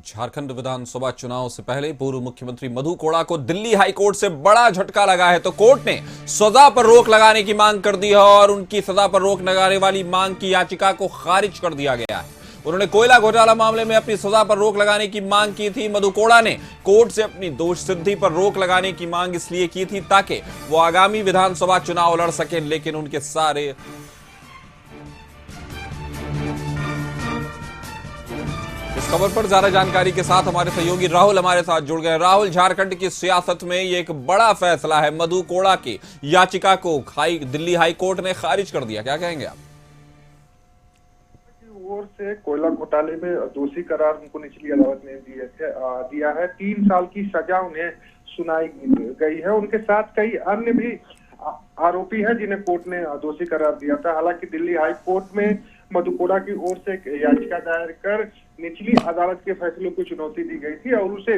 झारखंड विधानसभा चुनाव से पहले पूर्व मुख्यमंत्री मधु कोड़ा को दिल्ली हाईकोर्ट से बड़ा झटका लगा है। तो कोर्ट ने सजा पर रोक लगाने की मांग कर दी है और उनकी सजा पर रोक लगाने वाली मांग की याचिका को खारिज कर दिया गया है। उन्होंने कोयला घोटाला मामले में अपनी सजा पर रोक लगाने की मांग की थी। मधु कोड़ा ने कोर्ट से अपनी दोष सिद्धि पर रोक लगाने की मांग इसलिए की थी ताकि वो आगामी विधानसभा चुनाव लड़ सकें, लेकिन उनके सारे इस खबर पर ज्यादा जानकारी के साथ हमारे सहयोगी राहुल हमारे साथ जुड़ गए। राहुल, झारखंड की सियासत में ये एक बड़ा फैसला है, मधु कोड़ा की याचिका को दिल्ली हाई कोर्ट ने खारिज कर दिया, क्या कहेंगे आप? ओर से कोयला घोटाले में दोषी करार उनको निचली अदालत ने दिया है। 3 साल की सजा उन्हें सुनाई गई है। उनके साथ कई अन्य भी आरोपी हैं जिन्हें कोर्ट ने दोषी करार दिया था। हालांकि दिल्ली हाई कोर्ट में मधु कोड़ा की ओर से याचिका दायर कर निचली अदालत के फैसले को चुनौती दी गई थी और उसे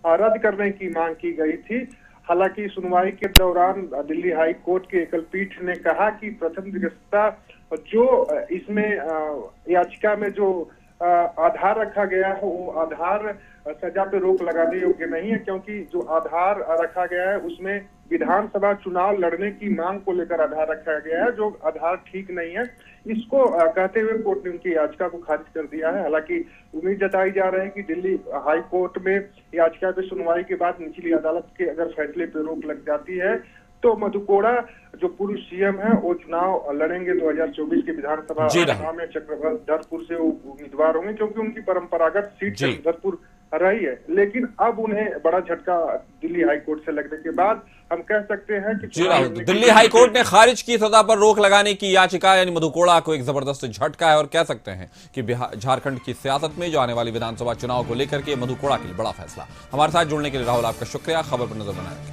रद्द करने की मांग की गई थी। हालांकि सुनवाई के दौरान दिल्ली हाई कोर्ट की एकल पीठ ने कहा कि प्रथम दृष्टया जो इसमें याचिका में जो आधार रखा गया है वो आधार सजा पे रोक लगाने योग्य नहीं है, क्योंकि जो आधार रखा गया है उसमें विधानसभा चुनाव लड़ने की मांग को लेकर आधार रखा गया है, जो आधार ठीक नहीं है। इसको कहते हुए कोर्ट ने उनकी याचिका को खारिज कर दिया है। हालांकि उम्मीद जताई जा रही है कि दिल्ली हाई कोर्ट में याचिका पे सुनवाई के बाद निचली अदालत के अगर फैसले पे रोक लग जाती है तो मधु कोड़ा जो पूर्व सीएम है वो चुनाव लड़ेंगे 2024 के विधानसभा चुनाव में। चक्रधरपुर से वो उम्मीदवार होंगे क्योंकि उनकी परंपरागत सीट चक्रधरपुर रही है। लेकिन अब उन्हें बड़ा झटका दिल्ली हाई कोर्ट से लगने के बाद हम कह सकते हैं कि दिल्ली हाई कोर्ट ने खारिज की सजा पर रोक लगाने की याचिका, यानी मधु कोड़ा को एक जबरदस्त झटका है और कह सकते हैं कि झारखंड की सियासत में जो आने वाली विधानसभा चुनाव को लेकर के मधु कोड़ा के लिए बड़ा फैसला। हमारे साथ जुड़ने के लिए राहुल आपका शुक्रिया। खबर पर नजर बनाएं।